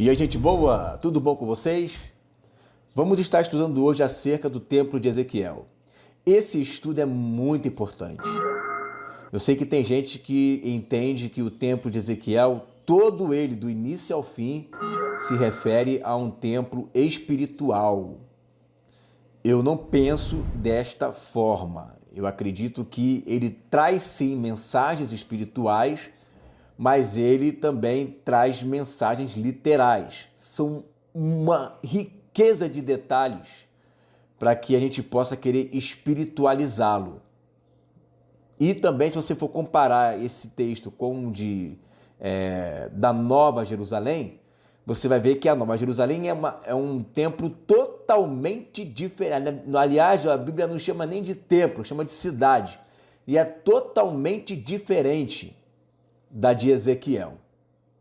E aí, gente boa, tudo bom com vocês? Vamos estar estudando hoje acerca do Templo de Ezequiel. Esse estudo é muito importante. Eu sei que tem gente que entende que o Templo de Ezequiel, todo ele, do início ao fim, se refere a um templo espiritual. Eu não penso desta forma. Eu acredito que ele traz sim mensagens espirituais, mas ele também traz mensagens literais. São uma riqueza de detalhes para que a gente possa querer espiritualizá-lo. E também, se você for comparar esse texto com o da Nova Jerusalém, você vai ver que a Nova Jerusalém é um templo totalmente diferente. Aliás, a Bíblia não chama nem de templo, chama de cidade. E é totalmente diferente da de Ezequiel.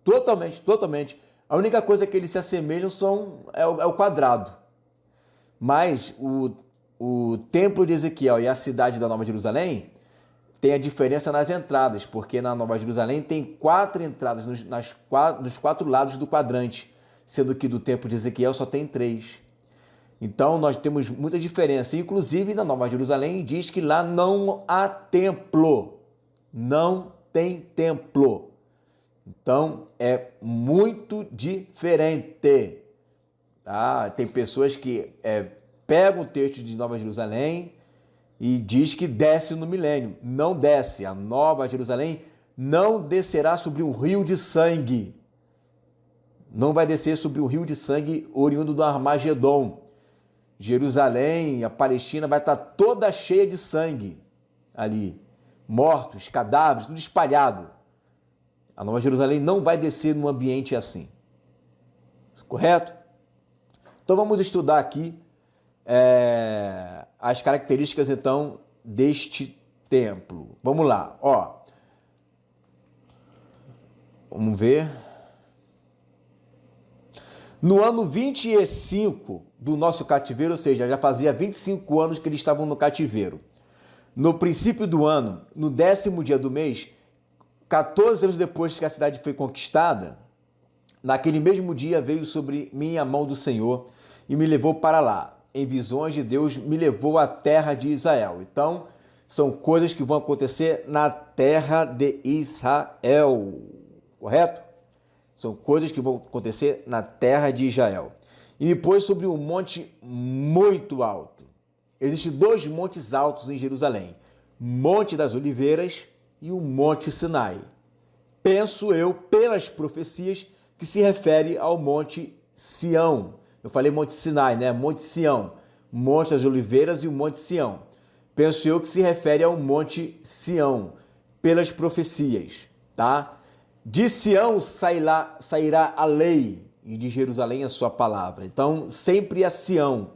Totalmente. A única coisa que eles se assemelham é o quadrado. Mas o templo de Ezequiel e a cidade da Nova Jerusalém tem a diferença nas entradas, porque na Nova Jerusalém tem 4 entradas nos 4 lados do quadrante, sendo que do templo de Ezequiel só tem 3. Então nós temos muita diferença. Inclusive na Nova Jerusalém diz que lá não há templo. Não tem templo. Então é muito diferente. Tá? Tem pessoas que pegam o texto de Nova Jerusalém e diz que desce no milênio. Não desce. A Nova Jerusalém não descerá sobre um rio de sangue. Não vai descer sobre um rio de sangue oriundo do Armagedon. Jerusalém, a Palestina vai estar toda cheia de sangue ali. Mortos, cadáveres, tudo espalhado. A Nova Jerusalém não vai descer num ambiente assim. Correto? Então vamos estudar aqui as características, então, deste templo. Vamos lá, ó. Vamos ver. No ano 25 do nosso cativeiro, ou seja, já fazia 25 anos que eles estavam no cativeiro. No princípio do ano, no 10º dia do mês, 14 anos depois que a cidade foi conquistada, naquele mesmo dia veio sobre mim a mão do Senhor e me levou para lá. Em visões de Deus, me levou à terra de Israel. Então, são coisas que vão acontecer na terra de Israel. Correto? São coisas que vão acontecer na terra de Israel. E me pôs sobre um monte muito alto. Existem 2 montes altos em Jerusalém. Monte das Oliveiras e o Monte Sinai. Penso eu, pelas profecias, que se refere ao Monte Sião. Eu falei Monte Sinai, né? Monte Sião. Monte das Oliveiras e o Monte Sião. Penso eu que se refere ao Monte Sião, pelas profecias, tá? De Sião sairá a lei, e de Jerusalém a sua palavra. Então, sempre a Sião.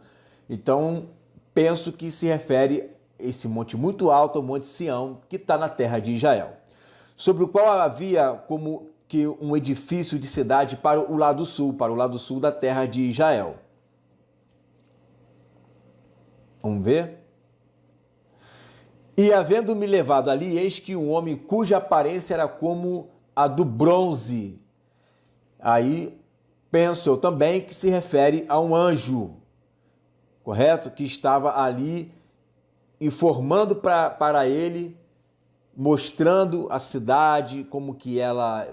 Então, penso que se refere esse monte muito alto, o Monte Sião, que está na terra de Israel, sobre o qual havia como que um edifício de cidade para o lado sul da terra de Israel. Vamos ver? E havendo-me levado ali, eis que um homem cuja aparência era como a do bronze. Aí penso eu também que se refere a um anjo, correto? Que estava ali informando para ele, mostrando a cidade, como que ela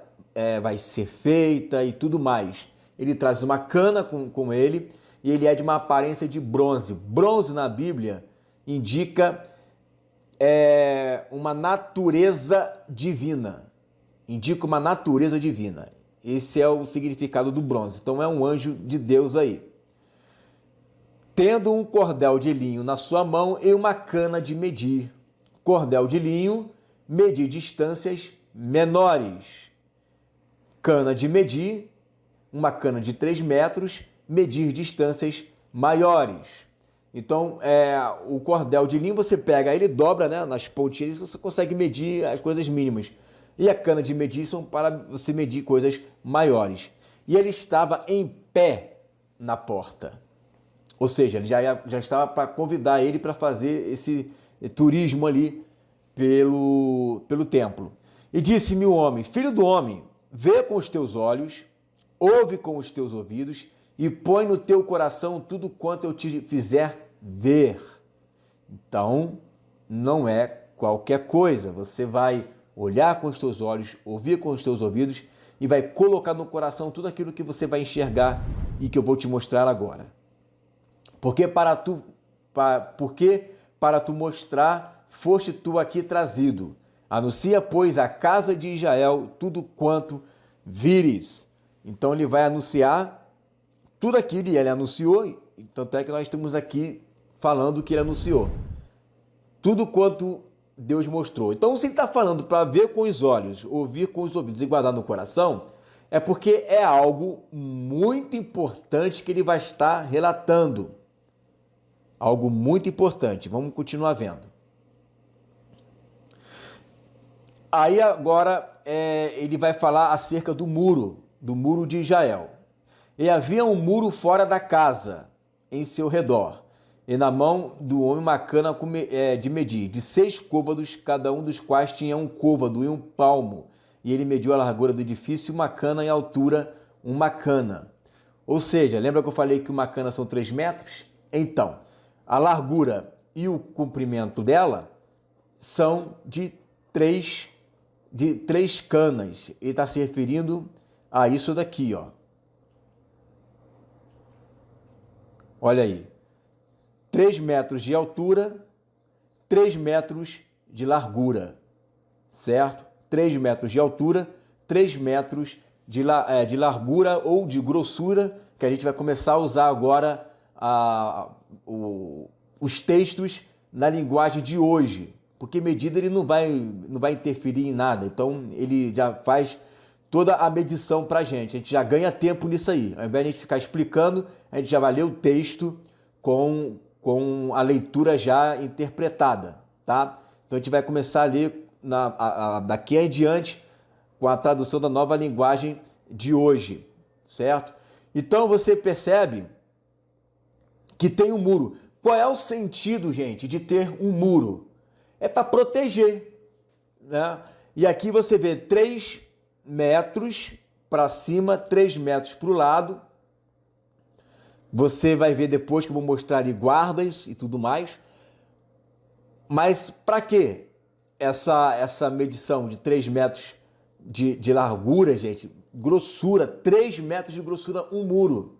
vai ser feita e tudo mais. Ele traz uma cana com ele e ele é de uma aparência de bronze. Bronze na Bíblia indica uma natureza divina. Indica uma natureza divina. Esse é o significado do bronze. Então é um anjo de Deus aí. Tendo um cordel de linho na sua mão e uma cana de medir. Cordel de linho, medir distâncias menores. Cana de medir, uma cana de 3 metros, medir distâncias maiores. Então, o cordel de linho você pega, ele dobra, né, nas pontinhas e você consegue medir as coisas mínimas. E a cana de medir são para você medir coisas maiores. E ele estava em pé na porta. Ou seja, ele já estava para convidar ele para fazer esse turismo ali pelo templo. E disse-me o homem: filho do homem, vê com os teus olhos ouve com os teus ouvidos e põe no teu coração tudo quanto eu te fizer ver. Então, não é qualquer coisa. Você vai olhar com os teus olhos, ouvir com os teus ouvidos e vai colocar no coração tudo aquilo que você vai enxergar e que eu vou te mostrar agora. Porque para tu mostrar, foste tu aqui trazido. Anuncia, pois, à casa de Israel tudo quanto vires. Então ele vai anunciar tudo aquilo, e ele anunciou, tanto é que nós estamos aqui falando que ele anunciou. Tudo quanto Deus mostrou. Então, se ele está falando para ver com os olhos, ouvir com os ouvidos e guardar no coração, é porque é algo muito importante que ele vai estar relatando. Algo muito importante. Vamos continuar vendo. Aí agora ele vai falar acerca do muro de Israel. E havia um muro fora da casa, em seu redor, e na mão do homem uma cana de medir, de 6 côvados, cada um dos quais tinha um côvado e um palmo. E ele mediu a largura do edifício, uma cana, e a altura, uma cana. Ou seja, lembra que eu falei que uma cana são 3 metros? Então, a largura e o comprimento dela são de 3 canas. Ele está se referindo a isso daqui, ó. Olha aí. 3 metros de altura, 3 metros de largura, certo? 3 metros de altura, 3 metros de largura ou de grossura, que a gente vai começar a usar agora os textos na linguagem de hoje, porque medida ele não vai interferir em nada, então ele já faz toda a medição para a gente já ganha tempo nisso aí. Ao invés de a gente ficar explicando, a gente já vai ler o texto com a leitura já interpretada, tá? Então a gente vai começar a ler daqui em diante com a tradução da nova linguagem de hoje, certo? Então você percebe que tem um muro. Qual é o sentido, gente, de ter um muro? É para proteger, né? E aqui você vê 3 metros para cima, 3 metros para o lado. Você vai ver depois que eu vou mostrar ali guardas e tudo mais. Mas para que essa medição de 3 metros de largura, gente? Grossura, 3 metros de grossura, um muro.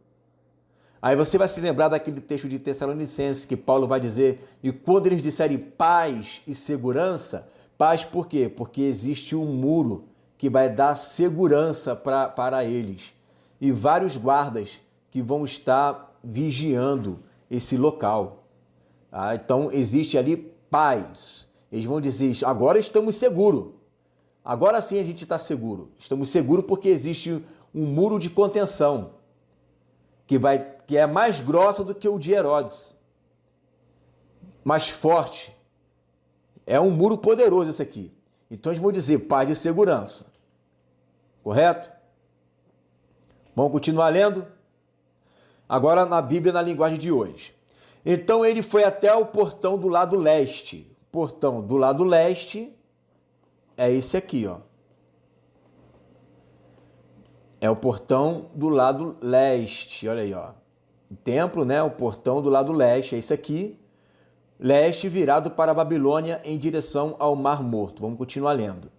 Aí você vai se lembrar daquele texto de Tessalonicenses que Paulo vai dizer: e quando eles disserem paz e segurança, paz por quê? Porque existe um muro que vai dar segurança para eles. E vários guardas que vão estar vigiando esse local. Então existe ali paz. Eles vão dizer: agora estamos seguros. Agora sim a gente está seguro. Estamos seguros porque existe um muro de contenção que é mais grossa do que o de Herodes. Mais forte. É um muro poderoso esse aqui. Então eles vão dizer paz e segurança. Correto? Vamos continuar lendo? Agora na Bíblia, na linguagem de hoje. Então ele foi até o portão do lado leste. Portão do lado leste é esse aqui, ó. É o portão do lado leste. Olha aí, ó. O templo, né? O portão do lado leste é esse aqui. Leste virado para a Babilônia em direção ao Mar Morto. Vamos continuar lendo.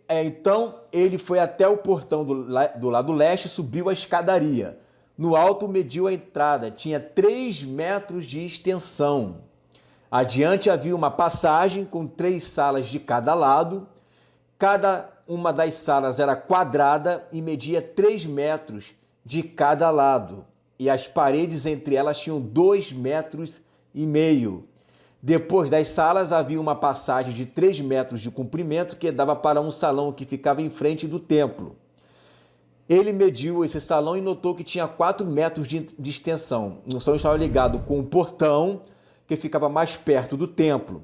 Então ele foi até o portão do lado leste e subiu a escadaria. No alto mediu a entrada. Tinha 3 metros de extensão. Adiante havia uma passagem com 3 salas de cada lado. Cada uma das salas era quadrada e media 3 metros de cada lado. E as paredes entre elas tinham 2,5 metros. Depois das salas havia uma passagem de 3 metros de comprimento que dava para um salão que ficava em frente do templo. Ele mediu esse salão e notou que tinha 4 metros de extensão. O salão estava ligado com um portão que ficava mais perto do templo.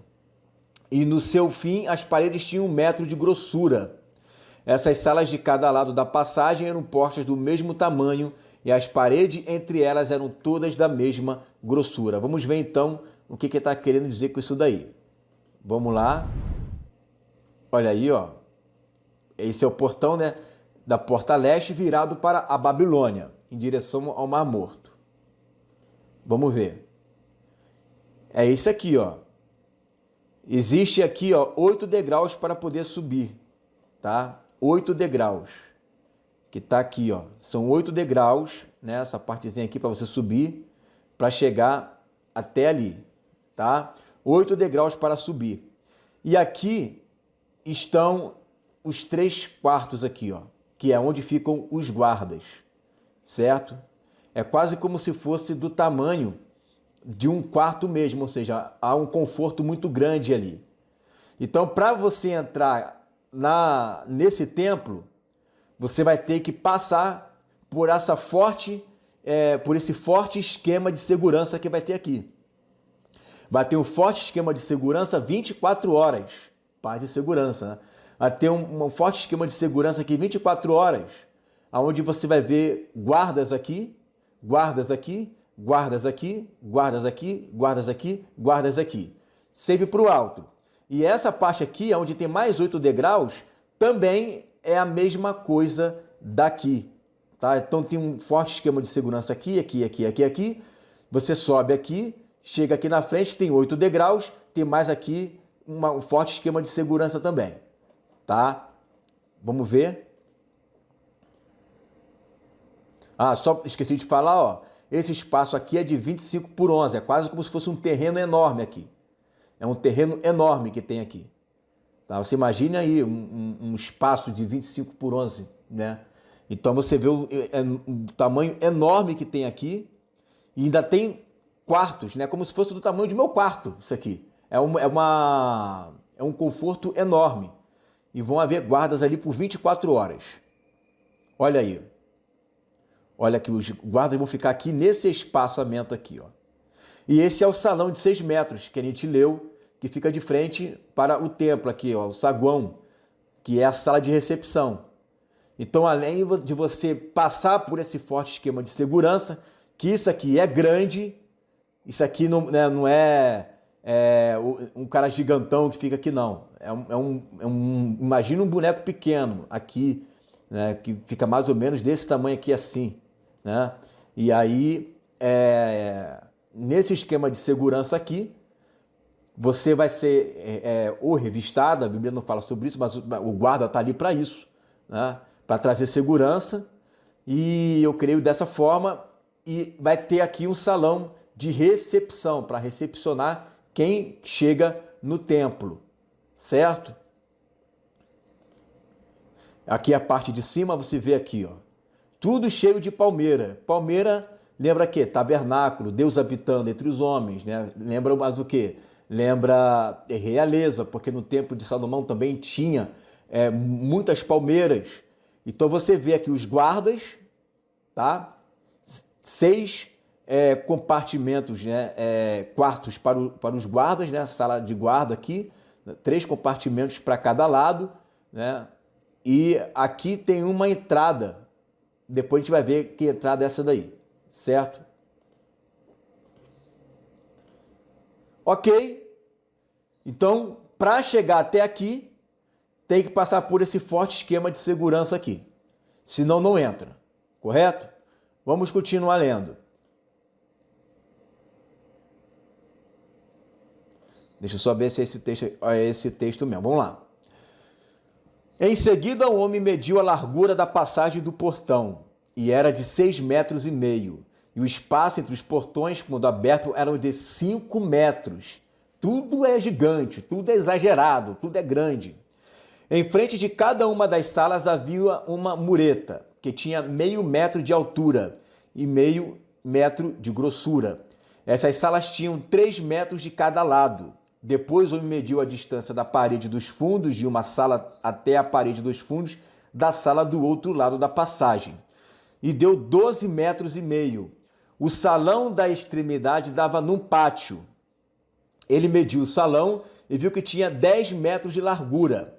E no seu fim, as paredes tinham 1 metro de grossura. Essas salas de cada lado da passagem eram postas do mesmo tamanho e as paredes entre elas eram todas da mesma grossura. Vamos ver então o que ele está querendo dizer com isso daí. Vamos lá. Olha aí, ó. Esse é o portão, né, da porta leste, virado para a Babilônia, em direção ao Mar Morto. Vamos ver. É isso aqui, ó. Existe aqui, ó, 8 degraus para poder subir, tá? 8 degraus. Que tá aqui, ó. São 8 degraus, né? Essa partezinha aqui para você subir, para chegar até ali, tá? 8 degraus para subir. E aqui estão os 3 quartos aqui, ó, que é onde ficam os guardas, certo? É quase como se fosse do tamanho de um quarto mesmo, ou seja, há um conforto muito grande ali. Então, para você entrar nesse templo, você vai ter que passar por por esse forte esquema de segurança que vai ter aqui. Vai ter um forte esquema de segurança 24 horas, paz de segurança, né? Vai ter um forte esquema de segurança aqui 24 horas, onde você vai ver guardas aqui, guardas aqui, guardas aqui, guardas aqui, guardas aqui, guardas aqui, sempre para o alto. E essa parte aqui, onde tem mais 8 degraus, também é a mesma coisa daqui, tá? Então tem um forte esquema de segurança aqui, aqui, aqui, aqui, aqui. Você sobe aqui, chega aqui na frente, tem 8 degraus, tem mais aqui um forte esquema de segurança também, tá? Vamos ver. Ah, só esqueci de falar, ó. Esse espaço aqui é de 25 por 11, é quase como se fosse um terreno enorme aqui. É um terreno enorme que tem aqui. Tá? Você imagina aí um espaço de 25 por 11, né? Então você vê o tamanho enorme que tem aqui e ainda tem quartos, né? Como se fosse do tamanho do meu quarto, isso aqui. É um conforto enorme. E vão haver guardas ali por 24 horas. Olha aí. Olha que os guardas vão ficar aqui nesse espaçamento aqui, ó. E esse é o salão de 6 metros que a gente leu, que fica de frente para o templo aqui, ó, o saguão, que é a sala de recepção. Então, além de você passar por esse forte esquema de segurança, que isso aqui é grande, isso aqui não é um cara gigantão que fica aqui, não. Imagina um boneco pequeno aqui, né, que fica mais ou menos desse tamanho aqui assim, né? E aí, nesse esquema de segurança aqui, você vai ser ou revistado, a Bíblia não fala sobre isso, mas o guarda está ali para isso, né? Para trazer segurança, e eu creio dessa forma, e vai ter aqui um salão de recepção, para recepcionar quem chega no templo, certo? Aqui a parte de cima, você vê aqui, ó, tudo cheio de palmeira. Palmeira lembra o quê? Tabernáculo, Deus habitando entre os homens, né? Lembra mais o quê? Lembra realeza, porque no templo de Salomão também tinha muitas palmeiras. Então você vê aqui os guardas, tá? 6 compartimentos, né? Quartos para os guardas, né? Sala de guarda aqui, 3 compartimentos para cada lado, né? E aqui tem uma entrada. Depois a gente vai ver que entrada é essa daí, certo? Ok? Então, para chegar até aqui, tem que passar por esse forte esquema de segurança aqui. Senão não entra, correto? Vamos continuar lendo. Deixa eu só ver se é esse texto mesmo. Vamos lá. Em seguida, o homem mediu a largura da passagem do portão, e era de 6,5 metros, e o espaço entre os portões, quando aberto, eram de 5 metros. Tudo é gigante, tudo é exagerado, tudo é grande. Em frente de cada uma das salas havia uma mureta, que tinha 0,5 metro de altura e 0,5 metro de grossura. Essas salas tinham 3 metros de cada lado. Depois o homem mediu a distância da parede dos fundos de uma sala até a parede dos fundos da sala do outro lado da passagem, e deu 12,5 metros. O salão da extremidade dava num pátio. Ele mediu o salão e viu que tinha 10 metros de largura.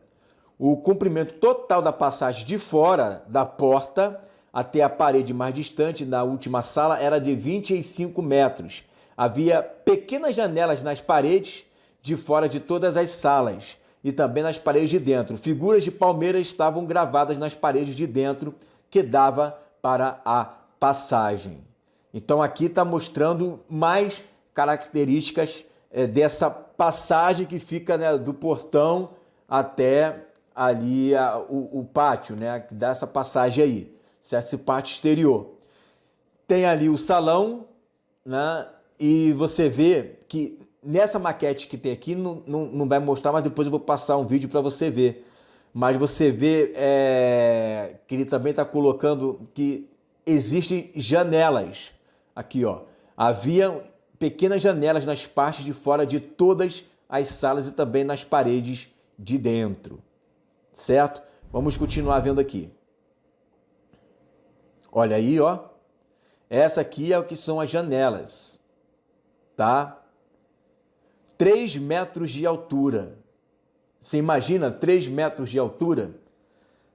O comprimento total da passagem de fora da porta até a parede mais distante, na última sala, era de 25 metros. Havia pequenas janelas nas paredes de fora de todas as salas. e também nas paredes de dentro. Figuras de palmeiras estavam gravadas nas paredes de dentro, que dava para a passagem. Então aqui está mostrando mais características dessa passagem que fica, né, do portão até ali o pátio, né, que dá essa passagem aí, certo? Esse pátio exterior. Tem ali o salão, né, e você vê que nessa maquete que tem aqui, não vai mostrar, mas depois eu vou passar um vídeo para você ver. Mas você vê que ele também está colocando que existem janelas. Aqui, ó. Havia pequenas janelas nas partes de fora de todas as salas e também nas paredes de dentro. Certo? Vamos continuar vendo aqui. Olha aí, ó. Essa aqui é o que são as janelas. Tá? 3 metros de altura. Você imagina 3 metros de altura?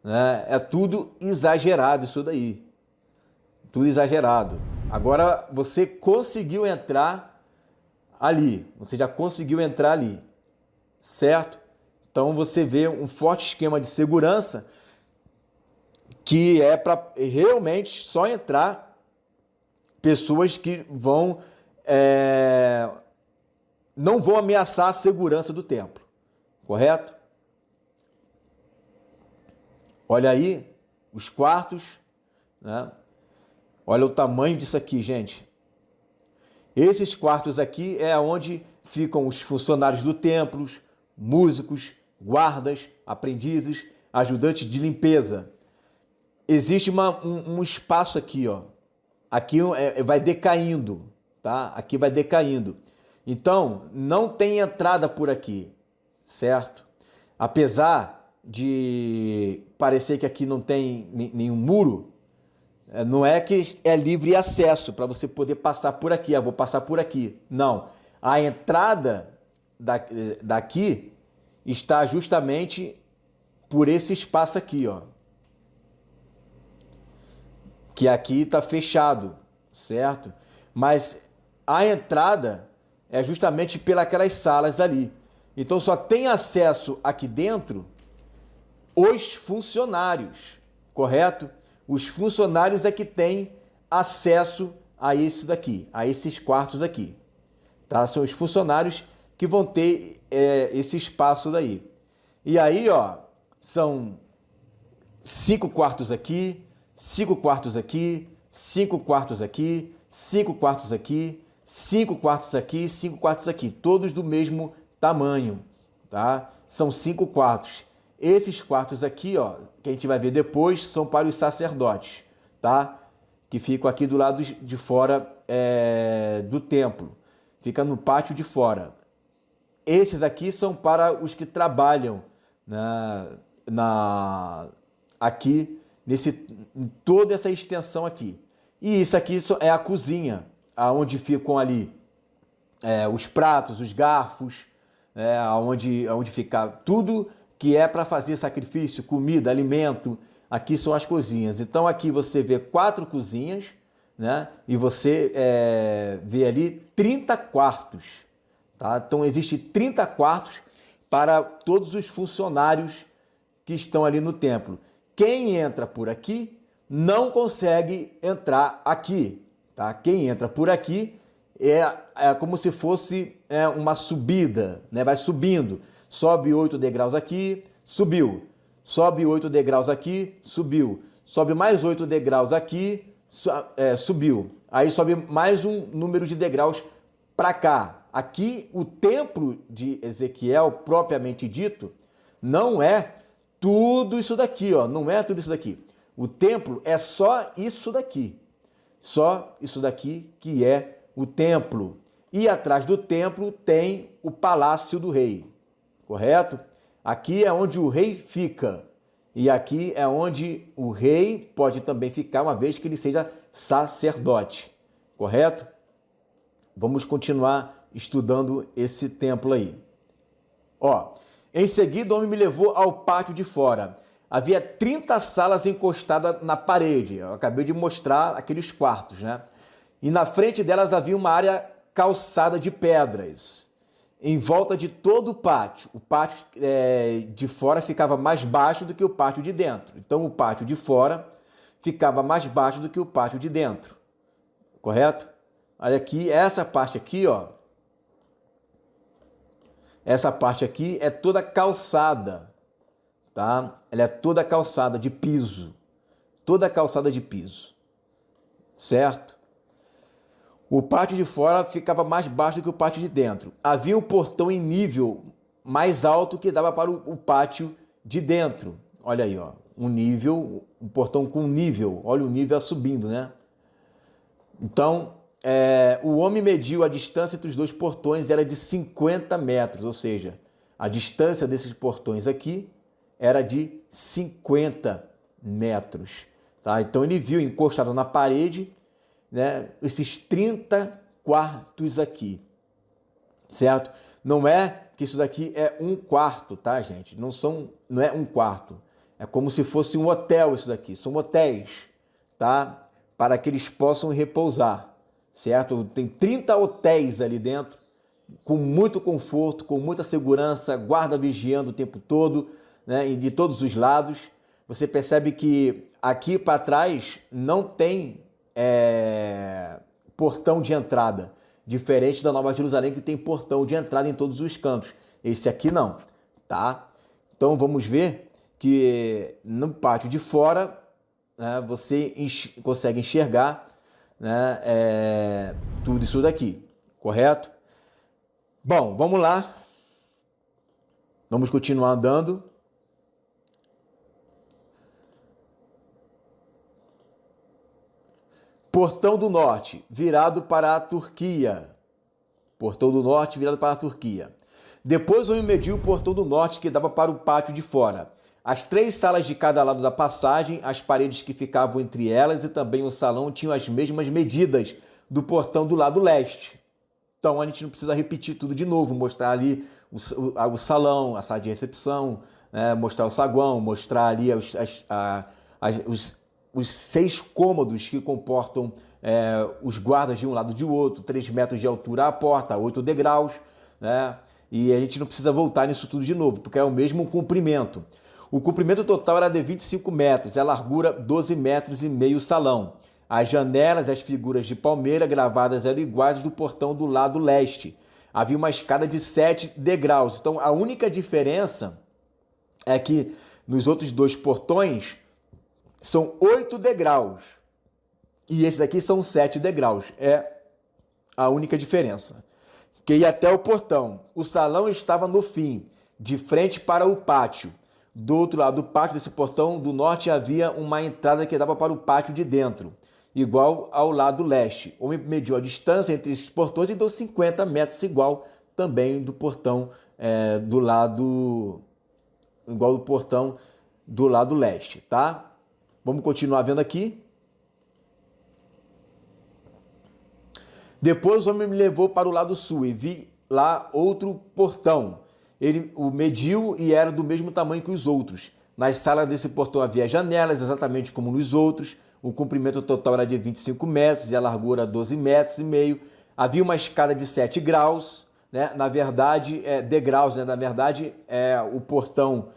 Né? É tudo exagerado isso daí. Tudo exagerado. Agora você conseguiu entrar ali. Você já conseguiu entrar ali. Certo? Então você vê um forte esquema de segurança que é para realmente só entrar pessoas que vão não vão ameaçar a segurança do templo. Correto? Olha aí os quartos, né? Olha o tamanho disso aqui, gente. Esses quartos aqui é onde ficam os funcionários do templo, músicos, guardas, aprendizes, ajudantes de limpeza. Existe um espaço aqui, ó. Aqui vai decaindo, tá? Aqui vai decaindo. Então, não tem entrada por aqui, certo? Apesar de parecer que aqui não tem nenhum muro, não é que é livre acesso para você poder passar por aqui. Vou passar por aqui. Não. A entrada daqui está justamente por esse espaço aqui, ó. Que aqui está fechado, certo? Mas a entrada é justamente pelas salas ali. Então só tem acesso aqui dentro os funcionários, correto? Os funcionários é que têm acesso a isso daqui, a esses quartos aqui. Tá? São os funcionários que vão ter esse espaço daí. E aí, ó, são 5 quartos aqui, 5 quartos aqui, 5 quartos aqui, 5 quartos aqui, 5 quartos aqui, 5 quartos aqui, todos do mesmo tamanho, tá? São 5 quartos. Esses quartos aqui, ó, que a gente vai ver depois, são para os sacerdotes, tá? Que ficam aqui do lado de fora do templo. Fica no pátio de fora. Esses aqui são para os que trabalham aqui, toda essa extensão aqui. E isso aqui é a cozinha, onde ficam ali os pratos, os garfos, onde fica tudo que é para fazer sacrifício, comida, alimento. Aqui são as cozinhas. Então aqui você vê 4 cozinhas, né? E você vê ali 30 quartos. Tá? Então existe 30 quartos para todos os funcionários que estão ali no templo. Quem entra por aqui não consegue entrar aqui. Tá? Quem entra por aqui é como se fosse uma subida, né? Vai subindo. Sobe 8 degraus aqui, subiu. Sobe 8 degraus aqui, subiu. Sobe mais 8 degraus aqui, subiu. Aí sobe mais um número de degraus para cá. Aqui, o templo de Ezequiel, propriamente dito, não é tudo isso daqui, ó. Não é tudo isso daqui. O templo é só isso daqui. Só isso daqui que é o templo. E atrás do templo tem o palácio do rei. Correto? Aqui é onde o rei fica. E aqui é onde o rei pode também ficar, uma vez que ele seja sacerdote. Correto? Vamos continuar estudando esse templo aí. Ó, em seguida, o homem me levou ao pátio de fora. Havia 30 salas encostadas na parede. Eu acabei de mostrar aqueles quartos, né? E na frente delas havia uma área calçada de pedras. em volta de todo o pátio. O pátio de fora ficava mais baixo do que o pátio de dentro. Então, o pátio de fora ficava mais baixo do que o pátio de dentro. Correto? Olha aqui, essa parte aqui, ó. Essa parte aqui é toda calçada, tá? Ela é toda calçada de piso. Toda calçada de piso. Certo? O pátio de fora ficava mais baixo do que o pátio de dentro. Havia um portão em nível mais alto que dava para o pátio de dentro. Olha aí, ó, um portão com nível. Olha o nível subindo, né? Então, o homem mediu a distância entre os dois portões, era de 50 metros, ou seja, a distância desses portões aqui era de 50 metros. Tá? Então, ele viu encostado na parede, né, esses 30 quartos aqui, certo? Não é que isso daqui é um quarto, tá, gente? Não é um quarto. É como se fosse um hotel isso daqui. São hotéis, tá? Para que eles possam repousar, certo? Tem 30 hotéis ali dentro, com muito conforto, com muita segurança, guarda vigiando o tempo todo, né? E de todos os lados. Você percebe que aqui para trás não tem portão de entrada, diferente da Nova Jerusalém, que tem portão de entrada em todos os cantos. Esse aqui não, tá? Então vamos ver que no pátio de fora, né, você consegue enxergar, né, tudo isso daqui, correto? Bom, vamos lá. Vamos continuar andando. Portão do Norte, virado para a Turquia. Portão do Norte, virado para a Turquia. Depois o homem mediu o portão do Norte, que dava para o pátio de fora. As 3 salas de cada lado da passagem, as paredes que ficavam entre elas e também o salão tinham as mesmas medidas do portão do lado leste. Então a gente não precisa repetir tudo de novo, mostrar ali o salão, a sala de recepção, né? Mostrar o saguão, mostrar ali os 6 cômodos que comportam os guardas de um lado e de outro, 3 metros de altura à porta, 8 degraus, né? E a gente não precisa voltar nisso tudo de novo, porque é o mesmo comprimento. O comprimento total era de 25 metros, a largura 12 metros e meio o salão. As janelas e as figuras de palmeira gravadas eram iguais às do portão do lado leste. Havia uma escada de 7 degraus. Então a única diferença é que nos outros 2 portões são 8 degraus. E esses aqui são 7 degraus. É a única diferença. Que ia até o portão. O salão estava no fim, de frente para o pátio. Do outro lado do pátio, desse portão do norte, havia uma entrada que dava para o pátio de dentro, igual ao lado leste. O homem mediu a distância entre esses portões e deu 50 metros, igual também do portão do lado... igual do portão do lado leste, tá? Vamos continuar vendo aqui. Depois o homem me levou para o lado sul e vi lá outro portão. Ele o mediu e era do mesmo tamanho que os outros. Nas salas desse portão havia janelas, exatamente como nos outros. O comprimento total era de 25 metros e a largura 12 metros e meio. Havia uma escada de 7 graus, né? Na verdade, degraus, né? Na verdade, o portão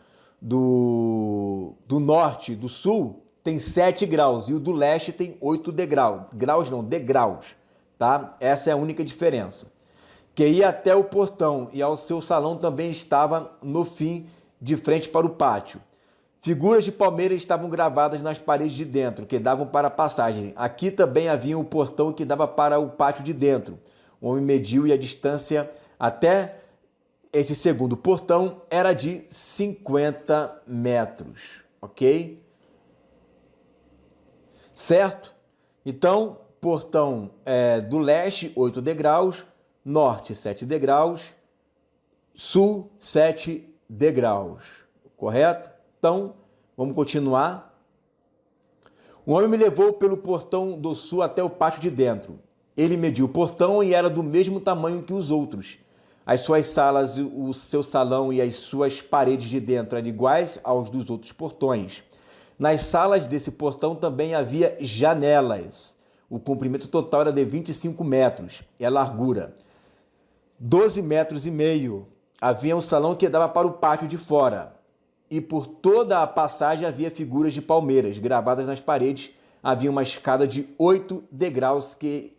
do norte, do sul, tem 7 graus e o do leste tem 8 degraus. Graus não, degraus, tá? Essa é a única diferença. Que ia até o portão e ao seu salão também estava no fim, de frente para o pátio. Figuras de palmeira estavam gravadas nas paredes de dentro, que davam para a passagem. Aqui também havia um portão que dava para o pátio de dentro. O homem mediu e a distância até esse segundo portão era de 50 metros, ok? Certo? Então, portão do leste, 8 degraus, norte, 7 degraus, sul, 7 degraus, correto? Então, vamos continuar. O homem me levou pelo portão do sul até o pátio de dentro. Ele mediu o portão e era do mesmo tamanho que os outros. As suas salas, o seu salão e as suas paredes de dentro eram iguais aos dos outros portões. Nas salas desse portão também havia janelas. O comprimento total era de 25 metros e a largura 12,5 metros. Havia um salão que dava para o pátio de fora. E por toda a passagem havia figuras de palmeiras gravadas nas paredes. Havia uma escada de 8 degraus que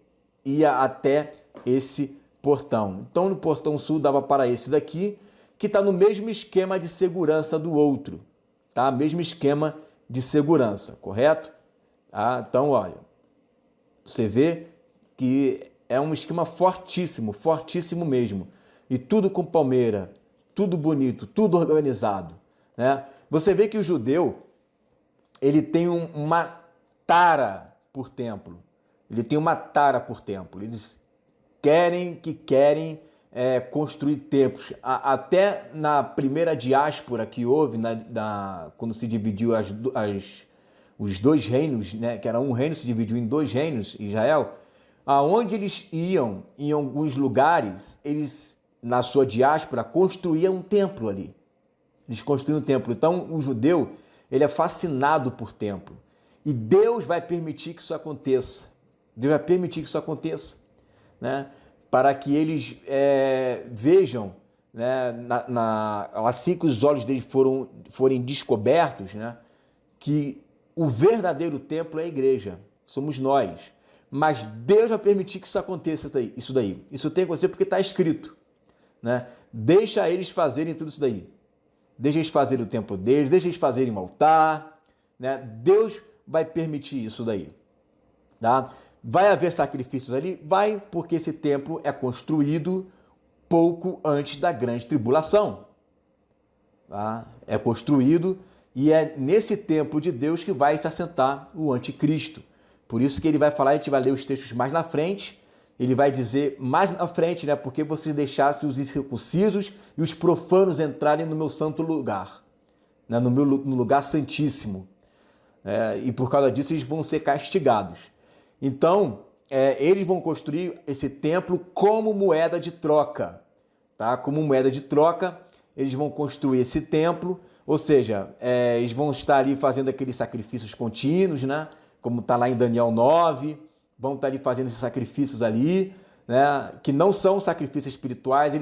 ia até esse portão. Então, no portão sul dava para esse daqui, que está no mesmo esquema de segurança do outro. Tá? Mesmo esquema de segurança, correto? Então, olha, você vê que é um esquema fortíssimo, fortíssimo mesmo. E tudo com palmeira, tudo bonito, tudo organizado, né? Você vê que o judeu, ele tem uma tara por templo. Ele tem uma tara por templo. Eles querem construir templos. Até na primeira diáspora que houve, quando se dividiu os dois reinos, né, que era um reino, se dividiu em dois reinos, Israel, aonde eles iam, em alguns lugares, eles, na sua diáspora, construíam um templo ali. Eles construíam um templo. Então, o judeu, ele é fascinado por templo. E Deus vai permitir que isso aconteça. Deus vai permitir que isso aconteça, né? Para que eles vejam, né, assim que os olhos deles forem descobertos, né, que o verdadeiro templo é a igreja, somos nós. Mas Deus vai permitir que isso aconteça, isso daí. Isso tem que acontecer porque está escrito, né? Deixa eles fazerem tudo isso daí. Deixa eles fazerem o templo deles, deixa eles fazerem um altar, né? Deus vai permitir isso daí, tá? Vai haver sacrifícios ali? Vai, porque esse templo é construído pouco antes da grande tribulação. Tá? É construído e é nesse templo de Deus que vai se assentar o anticristo. Por isso que ele vai falar, a gente vai ler os textos mais na frente, ele vai dizer mais na frente, né? Porque vocês deixassem os incircuncisos e os profanos entrarem no meu santo lugar, né? No lugar santíssimo. E por causa disso eles vão ser castigados. Então, eles vão construir esse templo como moeda de troca, tá? Como moeda de troca, eles vão construir esse templo, ou seja, eles vão estar ali fazendo aqueles sacrifícios contínuos, né? Como está lá em Daniel 9, vão estar ali fazendo esses sacrifícios ali, né? Que não são sacrifícios espirituais,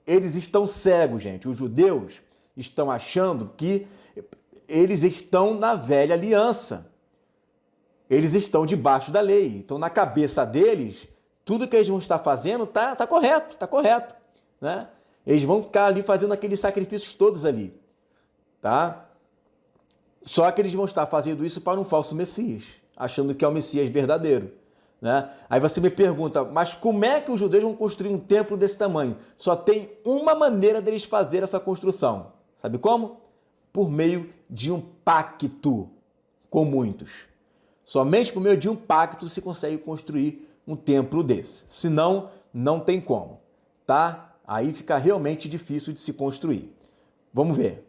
eles estão cegos, gente. Os judeus estão achando que eles estão na velha aliança. Eles estão debaixo da lei. Então, na cabeça deles, tudo que eles vão estar fazendo tá correto, né? Eles vão ficar ali fazendo aqueles sacrifícios todos ali, tá? Só que eles vão estar fazendo isso para um falso Messias, achando que é o Messias verdadeiro, né? Aí você me pergunta, mas como é que os judeus vão construir um templo desse tamanho? Só tem uma maneira deles fazer essa construção. Sabe como? Por meio de um pacto com muitos. Somente por meio de um pacto se consegue construir um templo desse. Senão, não tem como, tá? Aí fica realmente difícil de se construir. Vamos ver.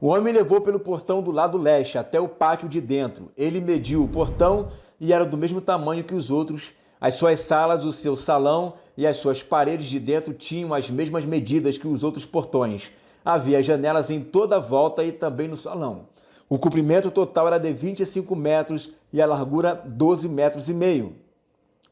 O homem levou pelo portão do lado leste até o pátio de dentro. Ele mediu o portão e era do mesmo tamanho que os outros. As suas salas, o seu salão e as suas paredes de dentro tinham as mesmas medidas que os outros portões. Havia janelas em toda a volta e também no salão. O comprimento total era de 25 metros e a largura 12,5 metros.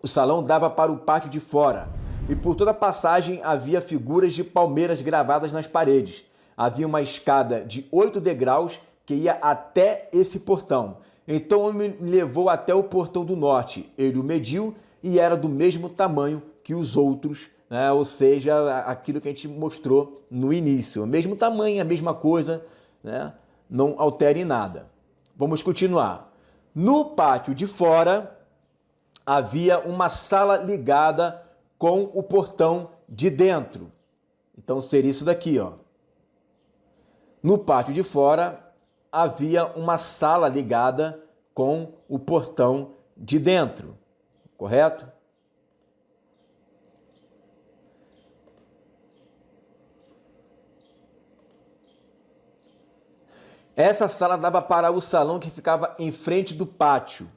O salão dava para o pátio de fora e por toda a passagem havia figuras de palmeiras gravadas nas paredes. Havia uma escada de 8 degraus que ia até esse portão. Então o homem me levou até o portão do norte. Ele o mediu e era do mesmo tamanho que os outros, né? Ou seja, aquilo que a gente mostrou no início. O mesmo tamanho, a mesma coisa, né? Não altera em nada. Vamos continuar. No pátio de fora havia uma sala ligada com o portão de dentro. Então seria isso daqui, ó. No pátio de fora havia uma sala ligada com o portão de dentro, correto? Essa sala dava para o salão que ficava em frente do pátio.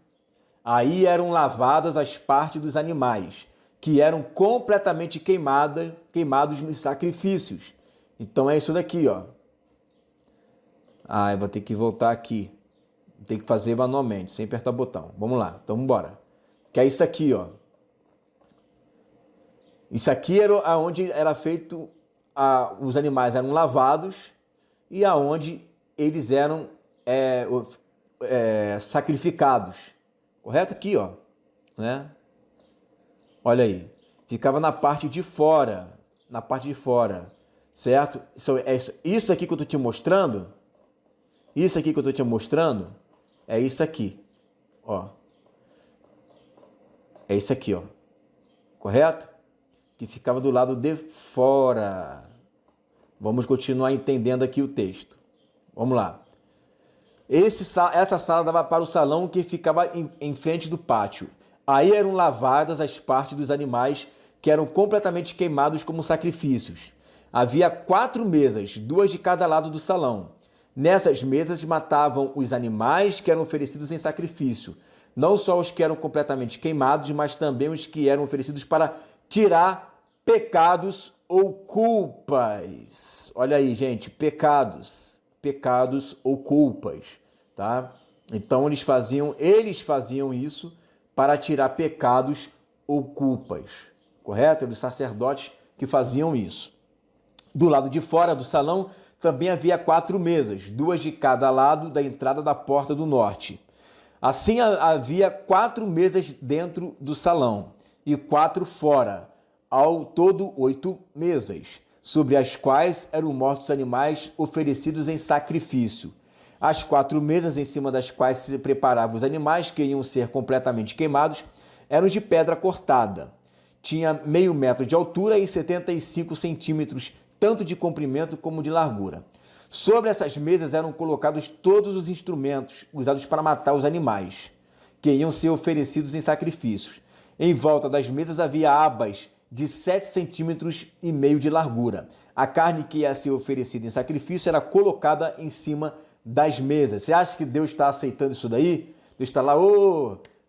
Aí eram lavadas as partes dos animais, que eram completamente queimados nos sacrifícios. Então é isso daqui, ó. Eu vou ter que voltar aqui. Tem que fazer manualmente, sem apertar o botão. Vamos lá, então vamos embora. Que é isso aqui, ó. Isso aqui era onde era feito, os animais eram lavados e aonde eles eram sacrificados. Correto? Aqui, ó, né? Olha aí. Ficava na parte de fora, certo? Isso aqui que eu tô te mostrando, é isso aqui, ó. É isso aqui, ó. Correto? Que ficava do lado de fora. Vamos continuar entendendo aqui o texto. Vamos lá. Essa sala dava para o salão que ficava em frente do pátio. Aí eram lavadas as partes dos animais que eram completamente queimados como sacrifícios. Havia 4 mesas, 2 de cada lado do salão. Nessas mesas matavam os animais que eram oferecidos em sacrifício. Não só os que eram completamente queimados, mas também os que eram oferecidos para tirar pecados ou culpas. Olha aí, gente, pecados ou culpas, tá? Então eles faziam isso para tirar pecados ou culpas, correto? Eram os sacerdotes que faziam isso. Do lado de fora do salão também havia 4 mesas, 2 de cada lado da entrada da porta do norte. Assim havia 4 mesas dentro do salão e 4 fora, ao todo 8 mesas, sobre as quais eram mortos animais oferecidos em sacrifício. As 4 mesas em cima das quais se preparavam os animais que iam ser completamente queimados eram de pedra cortada. Tinha meio metro de altura e 75 centímetros, tanto de comprimento como de largura. Sobre essas mesas eram colocados todos os instrumentos usados para matar os animais, que iam ser oferecidos em sacrifícios. Em volta das mesas havia abas de 7,5 centímetros de largura. A carne que ia ser oferecida em sacrifício era colocada em cima das mesas. Você acha que Deus está aceitando isso daí? Deus está lá,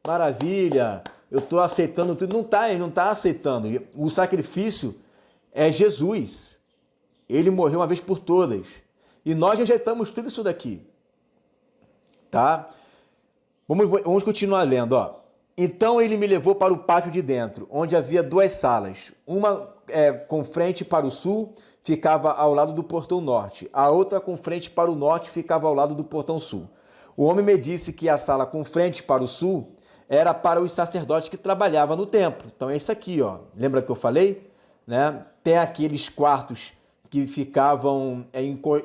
maravilha, eu estou aceitando tudo. Não está, ele não está aceitando. O sacrifício é Jesus. Ele morreu uma vez por todas. E nós rejeitamos tudo isso daqui. Tá? Vamos continuar lendo, ó. Então ele me levou para o pátio de dentro, onde havia 2 salas. Uma com frente para o sul, ficava ao lado do portão norte. A outra com frente para o norte, ficava ao lado do portão sul. O homem me disse que a sala com frente para o sul era para os sacerdotes que trabalhavam no templo. Então é isso aqui, ó. Lembra que eu falei? Né? Tem aqueles quartos que ficavam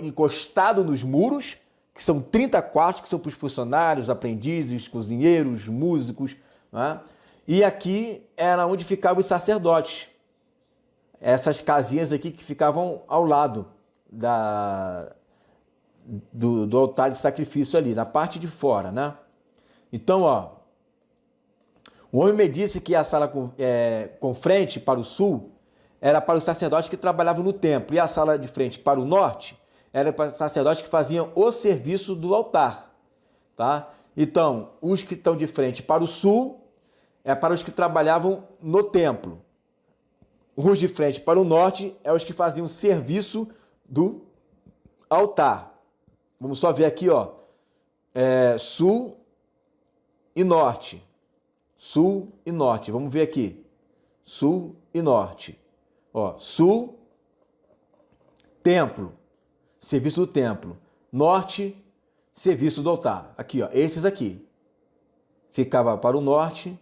encostados nos muros, que são 30 quartos, que são para os funcionários, aprendizes, cozinheiros, músicos, né? E aqui era onde ficavam os sacerdotes. Essas casinhas aqui que ficavam ao lado do altar de sacrifício ali, na parte de fora, né? Então, ó, o homem me disse que a sala com frente para o sul era para os sacerdotes que trabalhavam no templo, e a sala de frente para o norte era para os sacerdotes que faziam o serviço do altar, tá? Então, os que estão de frente para o sul é para os que trabalhavam no templo. Os de frente para o norte é os que faziam o serviço do altar. Vamos só ver aqui, ó, sul e norte. Sul e norte. Vamos ver aqui. Sul e norte. Ó, sul, templo, serviço do templo. Norte, serviço do altar. Aqui, ó, esses aqui. Ficava para o norte,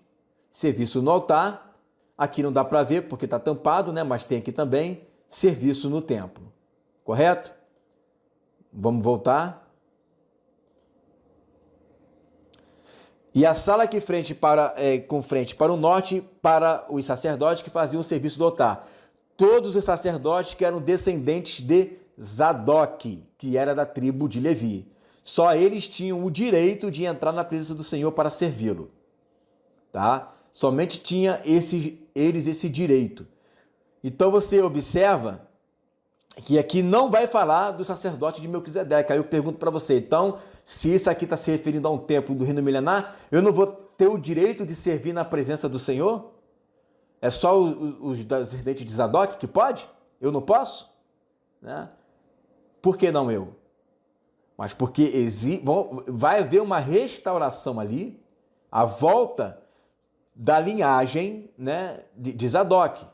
serviço no altar. Aqui não dá para ver porque está tampado, né? Mas tem aqui também serviço no templo. Correto? Vamos voltar. E a sala aqui com frente para o norte, para os sacerdotes que faziam o serviço do altar. Todos os sacerdotes que eram descendentes de Zadok, que era da tribo de Levi. Só eles tinham o direito de entrar na presença do Senhor para servi-lo. Tá? Somente tinha eles esse direito. Então você observa que aqui não vai falar do sacerdote de Melquisedeque. Aí eu pergunto para você, então, se isso aqui está se referindo a um templo do reino milenar, eu não vou ter o direito de servir na presença do Senhor? É só os descendentes de Zadok que pode? Eu não posso? Né? Por que não eu? Mas porque vai haver uma restauração ali, a volta da linhagem, né, de Zadok.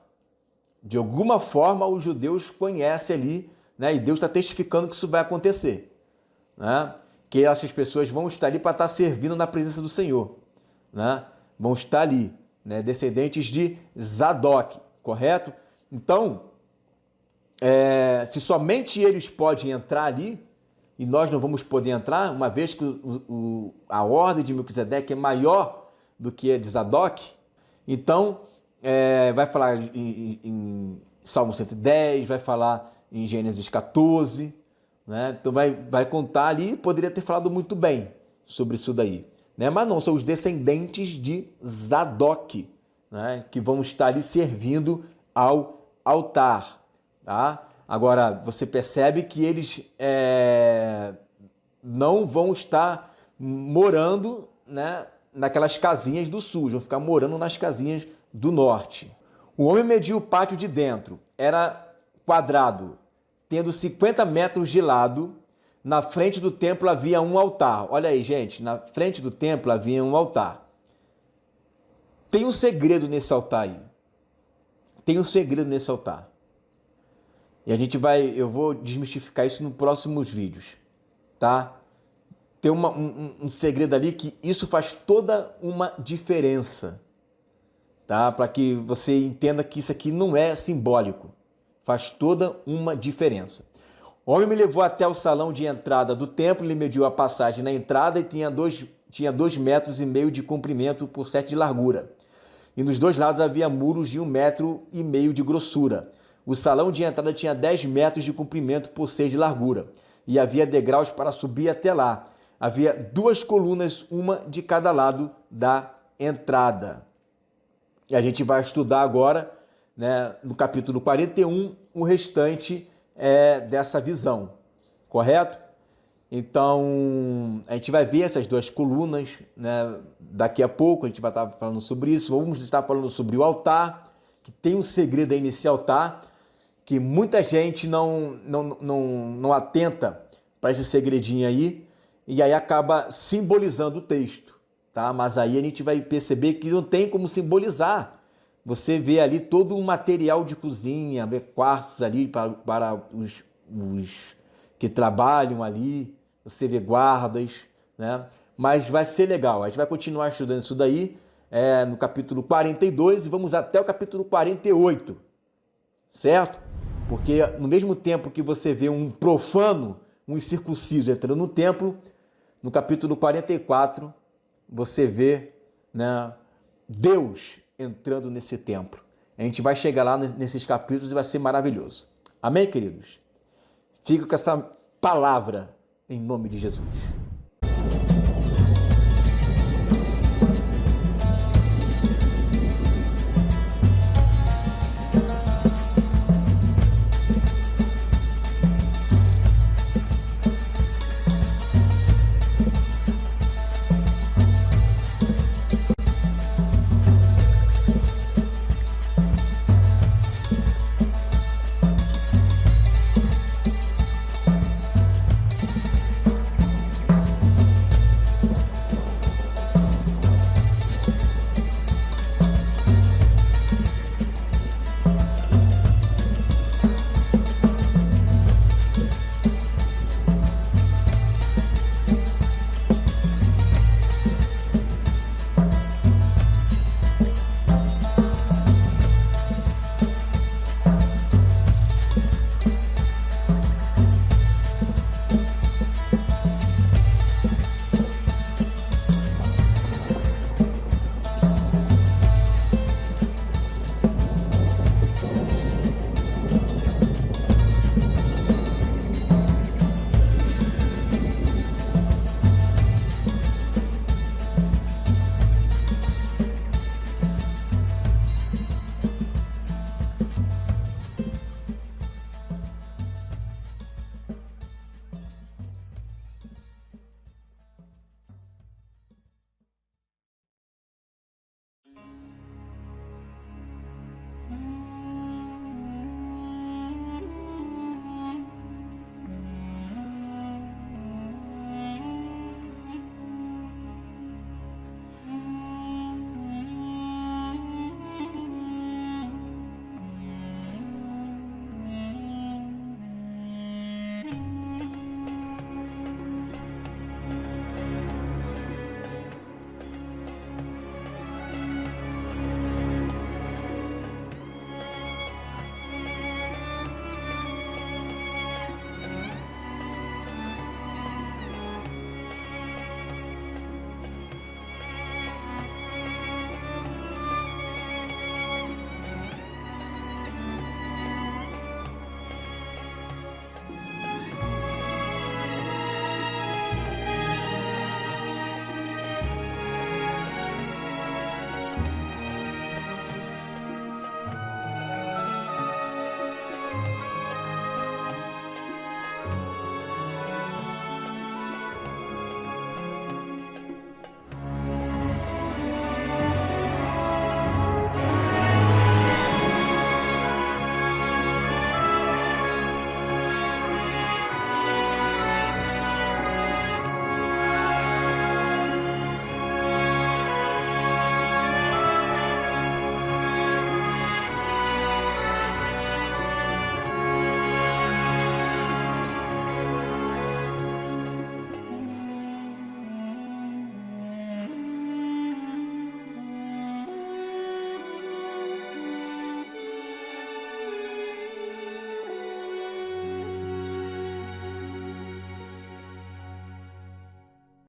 De alguma forma, os judeus conhecem ali, né? E Deus está testificando que isso vai acontecer, né? Que essas pessoas vão estar ali para estar servindo na presença do Senhor, né? Vão estar ali, né? Descendentes de Zadok, correto? Então, se somente eles podem entrar ali, e nós não vamos poder entrar, uma vez que a ordem de Melquisedeque é maior do que a de Zadok, então vai falar em Salmo 110, vai falar em Gênesis 14, né? Então vai contar ali, poderia ter falado muito bem sobre isso daí, né? Mas não, são os descendentes de Zadok, né? Que vão estar ali servindo ao altar, tá? Agora, você percebe que eles não vão estar morando, né, naquelas casinhas do sul, vão ficar morando nas casinhas do norte. O homem mediu o pátio de dentro, era quadrado, tendo 50 metros de lado. Na frente do templo havia um altar. Olha aí, gente, na frente do templo havia um altar. Tem um segredo nesse altar aí. Tem um segredo nesse altar. E eu vou desmistificar isso nos próximos vídeos, tá? Tem um segredo ali que isso faz toda uma diferença, tá? Para que você entenda que isso aqui não é simbólico, faz toda uma diferença. O homem me levou até o salão de entrada do templo, ele mediu a passagem na entrada e tinha 2,5 metros de comprimento por 7 de largura. E nos dois lados havia muros de 1,5 metro de grossura. O salão de entrada tinha 10 metros de comprimento por 6 de largura. E havia degraus para subir até lá. Havia 2 colunas, uma de cada lado da entrada. E a gente vai estudar agora, né, no capítulo 41, o restante dessa visão, correto? Então, a gente vai ver essas 2 colunas, né? Daqui a pouco a gente vai estar falando sobre isso. Vamos estar falando sobre o altar, que tem um segredo aí nesse altar, que muita gente não atenta para esse segredinho aí, e aí acaba simbolizando o texto, tá? Mas aí a gente vai perceber que não tem como simbolizar. Você vê ali todo o material de cozinha, vê quartos ali para os que trabalham ali, você vê guardas, né? Mas vai ser legal, a gente vai continuar estudando isso daí no capítulo 42 e vamos até o capítulo 48, certo? Porque no mesmo tempo que você vê um profano, um incircunciso entrando no templo, no capítulo 44 você vê, né, Deus entrando nesse templo. A gente vai chegar lá nesses capítulos e vai ser maravilhoso. Amém, queridos? Fica com essa palavra em nome de Jesus.